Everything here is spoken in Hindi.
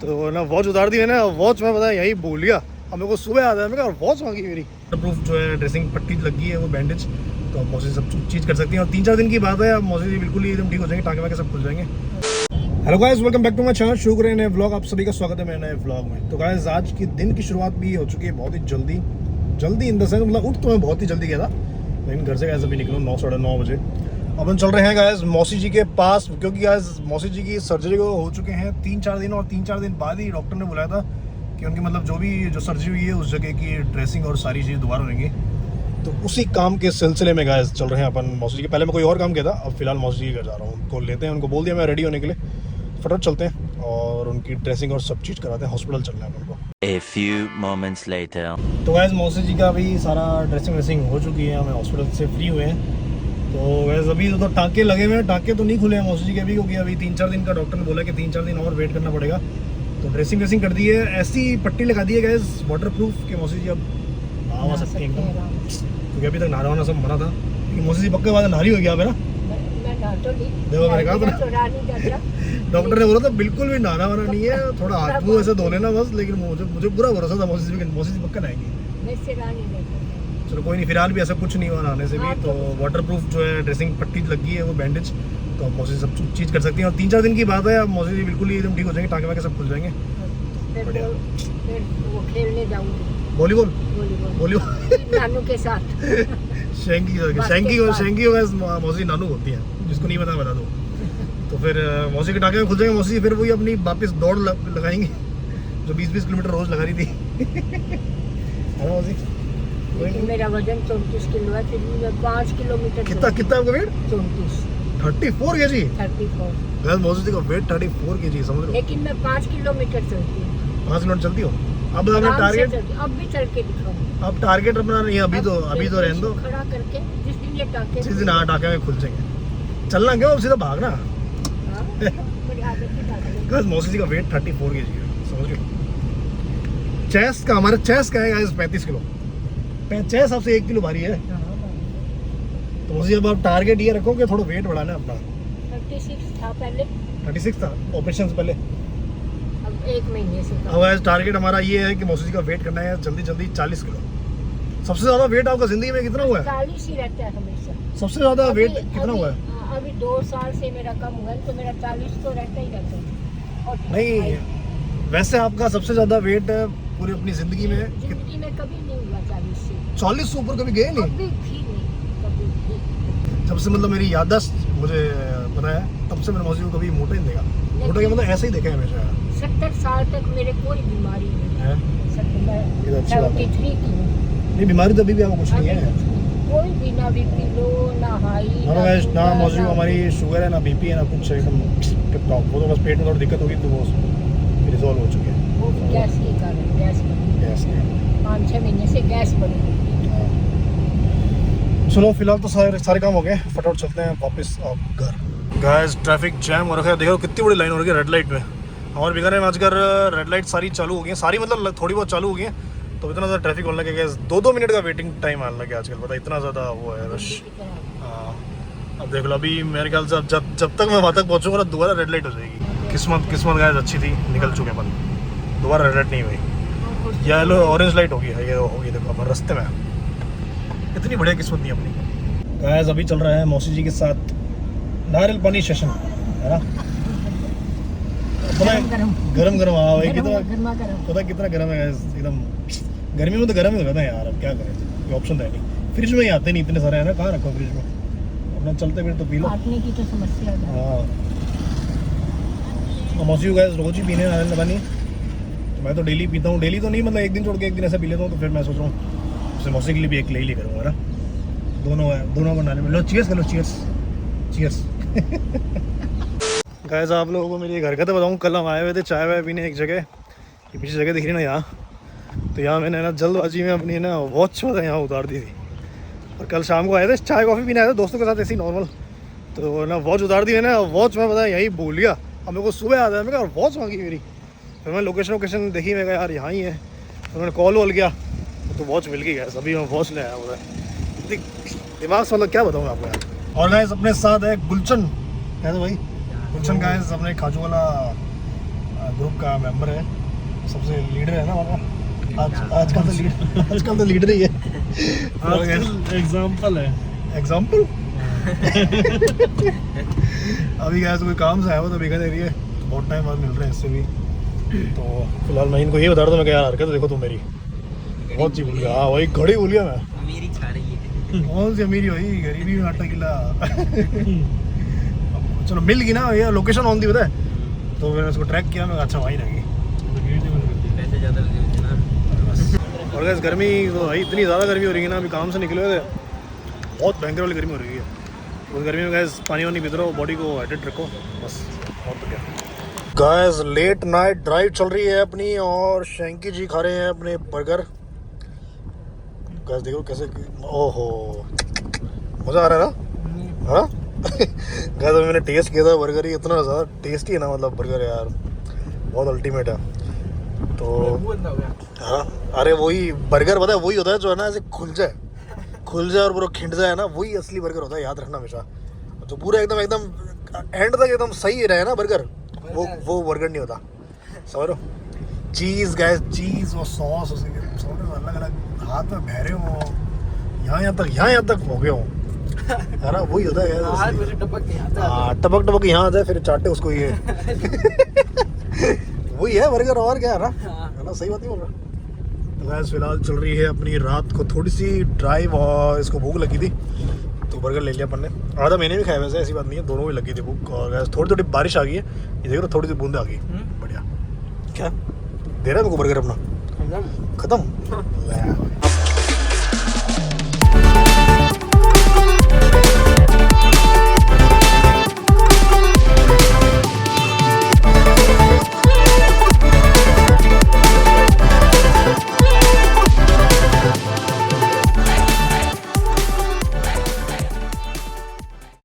तो ना वॉच उतार दी मैंने, वॉच में पता है यही भूल गया। अब मेरे को सुबह याद है, मैं कहा वॉच मांगी मेरी। प्रूफ जो है ड्रेसिंग पट्टी लगी है वो बैंडेज, तो अब मौसी सब चीज़ कर सकती हैं। और 3-4 दिन की बात है, अब मौसी जी बिल्कुल ही एकदम ठीक हो जाएंगे, टाँगे वाँगे सब खुल जाएंगे। Hello guys, welcome back to my channel शुक्र है नए व्लॉग। आप सभी का स्वागत है मेरे नए व्लॉग में। तो गाइस आज की दिन की शुरुआत भी हो चुकी है बहुत ही जल्दी इन द सेंस, मतलब उठ तो मैं बहुत ही जल्दी गया था, लेकिन घर से कैसे भी निकलूँ 9-9:30 बजे। अब हम चल रहे हैं गाइस मौसी जी के पास, क्योंकि गाइस मौसी जी की सर्जरी को हो चुके हैं 3-4 दिन, और 3-4 दिन बाद ही डॉक्टर ने बुलाया था कि उनकी मतलब जो सर्जरी हुई है उस जगह की ड्रेसिंग और सारी चीज़ दोबारा होंगी। तो उसी काम के सिलसिले में गाइस चल रहे हैं अपन मौसी जी के। पहले मैं कोई और काम किया था, अब फिलहाल मौसी जी के घर जा रहा हूँ, उनको लेते हैं। उनको बोल दिया मैं रेडी होने के लिए, फटाफट चलते हैं और उनकी ड्रेसिंग और सब चीज़ कराते हैं। हॉस्पिटल चलना है उनको। A few moments later. तो गाइस मौसी जी का भी सारा ड्रेसिंग हो चुकी है, हमें हॉस्पिटल से फ्री हुए हैं। तो वैसे अभी तो टाँके लगे हुए हैं, टाँके तो नहीं खुले हैं मौसी जी के अभी, क्योंकि अभी 3-4 दिन का डॉक्टर ने बोला कि 3-4 दिन और वेट करना पड़ेगा। तो ड्रेसिंग कर दी है, ऐसी पट्टी लगा दी है गाइस वाटर प्रूफ कि मौसी जी अब आ सकते हैं एकदम, क्योंकि अभी तक नहाना वाना सब मना था। क्योंकि मौसी जी पक्के बाद नहारी हो गया मेरा, देखो मैंने कहा था डॉक्टर ने बोला था बिल्कुल भी नहाना वाना नहीं है, थोड़ा हाथ मुँह ऐसे धो लेना बस। लेकिन मुझे पूरा भरोसा था मौसी जी पक्का नहाएंगे। चलो कोई नहीं, फिलहाल भी ऐसा कुछ नहीं हुआ नहाने से भी। तो वाटर प्रूफ जो है ड्रेसिंग पट्टी लगी है वो बैंडेज, तो मौसी सब चीज़ कर सकती हैं। और 3-4 दिन की बात है, अब मौसी जी बिल्कुल ही एकदम ठीक हो जाएंगे, टाँगे वाँगे सब खुल जाएंगे। बढ़िया। खेलने जाऊंगी वॉलीबॉल नानू के साथ। शेंकी मौसी नानू होती है, जिसको नहीं बता दो। तो फिर मौसी के टाँगे खुल जाएंगे, मौसी फिर वही अपनी वापस दौड़ लगाएंगी जो 20-20 किलोमीटर रोज लगा रही थी। है ना मौसी? लेकिन मेरा वजन 34 किलो है, फिर भी मैं 5 किलोमीटर। कितना आपका वेट? 34 34 kg। 34 मौसी जी का वेट 34 kg, समझ लो। लेकिन मैं 5 किलोमीटर चलती हूँ। 5 किलोमीटर चलती हो? अब अपना टारगेट, अब भी चल के दिखाऊंगी। अब टारगेट अपना नहीं, अभी तो रहने दो। खड़ा करके जिस दिन ये टाँके, जिस दिन टाँके में खुल जाएंगे, चलना क्यों, अब सीधा भागना। गाइस मौसी जी का वेट 34 kg है, समझ लो। चेस्ट का, हमारा चेस्ट का है गाइस 35 किलो। चेस्ट आपसे 1 किलो भारी है। तो मौसी अब आप टारगेट ये रखो कि थोड़ा वेट बढ़ाना है अपना। 36 था पहले, 36 था ऑपरेशन से पहले। अब 1 महीने से अब गाइस टारगेट हमारा ये है कि मौसी जी का वेट करना है जल्दी 40 किलो। सबसे ज्यादा वेट आपका जिंदगी में कितना हुआ है? 40 ही रहता है हमेशा। सबसे ज्यादा वेट कितना हुआ है? अभी 2 साल से मेरा कम हुआ है, तो मेरा 40 तो रहता ही रहता है। और नहीं, वैसे आपका सबसे ज्यादा वेट पूरी अपनी जिंदगी में कभी नहीं हुआ 40 से। 40 से ऊपर कभी गए नहीं? कभी भी नहीं, कभी भी। जब से मतलब मेरी याददाश्त मुझे पता है, तब से मैंने मौसी को कभी मोटा ही नहीं देखा। मोटा क्या मतलब ऐसे ही देखा है हमेशा। 70 साल तक मेरे कोई बीमारी नहीं है। ये तो अच्छी बात है। 73 की हूँ। नहीं, बीमारी तो अभी भी आपको कुछ नहीं है। कोई भी, ना बीपी लो, ना हाई, ना मौसी को हमारी शुगर है, ना बीपी है, ना कुछ, एकदम टिप टॉप। वो तो बस पेट में थोड़ी दिक्कत होगी, तो वो रिजॉल्व हो चुकी है। वो गैस के कारण, गैस 5-6 महीने से गैस बनी। चलो फिलहाल तो सारे काम हो गए, फटाफट चलते हैं वापस अब घर। गाइस ट्रैफिक जैम हो रखा है, देखो कितनी बड़ी लाइन हो रही है रेड लाइट में। हमारे बीकानेर में आजकल रेड लाइट सारी चालू हो गई हैं, सारी मतलब थोड़ी बहुत चालू हो गई हैं। तो इतना ज़्यादा ट्रैफिक होने लगे, 2-2 मिनट का वेटिंग टाइम आने लगे आजकल, पता इतना ज़्यादा वो है रश। हाँ अब देख लो, अभी मेरे ख्याल से जब तक मैं वहाँ तक पहुँचूँगा ना दोबारा रेड लाइट हो जाएगी। किस्मत गाइस अच्छी थी, निकल चुके अपन, दोबारा रेड लाइट नहीं हुई। येलो ऑरेंज लाइट होगी, ये होगी, देखो अपन रास्ते में। इतनी बढ़िया किस्मत नहीं अपनी। गाइस अभी चल रहा है मौसी जी के साथ नारियल पानी सेशन, है ना? गरम हाँ भाई, पता कितना गर्म है गाइस, एकदम गर्मी में तो गर्म ही होता है यार। अब क्या करें, कोई ऑप्शन है नहीं। फ्रिज में ही आते नहीं इतने सारे, है ना, कहाँ रखो फ्रिज में, अपना चलते फिर तो पी लो। की तो समस्या है। हाँ मौसी को गाइस रोज ही पीने नारियल पानी। मैं तो डेली पीता हूँ, डेली तो नहीं, मतलब एक दिन छोड़ के एक दिन ऐसा पी लेता हूँ। तो फिर मैं सोच रहा हूँ उससे मौसी के लिए भी एक ले ही करूँगा ना, दोनों बनाने में। लो चीयर्स कर लो, चीयर्स। गाइस आप लोगों को मेरी हरकत बताऊँ, कल हम आए हुए थे चाय वाय पीने एक जगह, ये पीछे जगह दिख रही ना यहाँ, तो यहाँ मैंने ना जल्दबाजी में अपनी ना वॉच यहाँ उतार दी थी। और कल शाम को आए थे चाय कॉफ़ी पीने आए थे दोस्तों के साथ, ऐसे ही नॉर्मल। तो ना वॉच उतार दी मैंने, वॉच में पता है यही भूल गया। अब मेरे को सुबह याद है, मैं कहा वॉच मांगी मेरी। फिर मैं लोकेशन देखी, मैं कहा यार यहाँ ही है। तो मैंने कॉल किया तो वॉच मिल गई। गैस अभी मैं वॉच ले आया हूँ, दिमाग से मतलब क्या बताऊँ आपको यार। और गाइस अपने साथ है गुलशन, है तो भाई गुलशन गाइस, अपने खाजू वाला ग्रुप का मेंबर है, सबसे लीडर है ना हमारा। आजकल तो लीडर ही है। एग्जाम्पल है। एग्जाम्पल अभी गैस कोई काम से आया हो तो बिका दे रही है, बहुत टाइम बाद मिल रहे हैं इससे भी। तो फिलहाल मैं इनको ये बता रहा था मैं क्या यार, तो देखो तुम मेरी बहुत सी बोल गया। हाँ वही घड़ी बोलिया मैं, मेरी खा रही है। कौन सी अमीरी हुई, गरीबी में आटा गिला। चलो मिल गई ना, ये लोकेशन ऑन थी पता है, तो मैंने उसको ट्रैक किया, मैं अच्छा वहीं रही। पैसे ज़्यादा लगे हुए थे ना। और गैस गर्मी तो भाई इतनी ज़्यादा गर्मी हो रही है ना, अभी काम से निकले हुए थे, बहुत भयंकर वाली गर्मी हो रही है। उस गर्मी में गैस पानी वानी पीते रहो, बॉडी को हाइड्रेट रखो बस, और तो क्या। गैस लेट नाइट ड्राइव चल रही है अपनी, और शैंकी जी खा रहे हैं अपने बर्गर। गैस देखो कैसे, ओहो मज़ा आ रहा है ना, हाँ। गैस अभी मैंने टेस्ट किया था बर्गर, ही इतना ज़्यादा टेस्टी है ना, मतलब बर्गर यार बहुत अल्टीमेट है। तो हाँ, अरे वही बर्गर पता है, वही होता है जो है ना ऐसे खुल जाए और पूरा खिंड जाए ना, वही असली बर्गर होता है, याद रखना हमेशा। जो पूरा एकदम एंड तक एकदम सही रहे ना बर्गर, वो बर्गर नहीं होता, समझ लो। चीज़ गैस, चीज़ और सॉस अलग अलग हाथ में बहरे हो, यहाँ तक हो गए हो, है ना, वही होता है। हाँ टपक यहाँ आता है, फिर चाटे उसको ये। वही है बर्गर, और क्या है ना, सही बात नहीं बोल रहा। तो गैस फिलहाल चल रही है अपनी रात को थोड़ी सी ड्राइव, और इसको भूख लगी थी तो बर्गर ले लिया अपन ने। आधा मैंने भी खाया, वैसे ऐसी बात नहीं है, दोनों भी लगी थी भूख। और गैस थोड़ी थोड़ी बारिश आ गई है, ये देखो थोड़ी सी बूंदे आ गई, बढ़िया। क्या दे रहा है मेरे को बर्गर अपना, खत्म।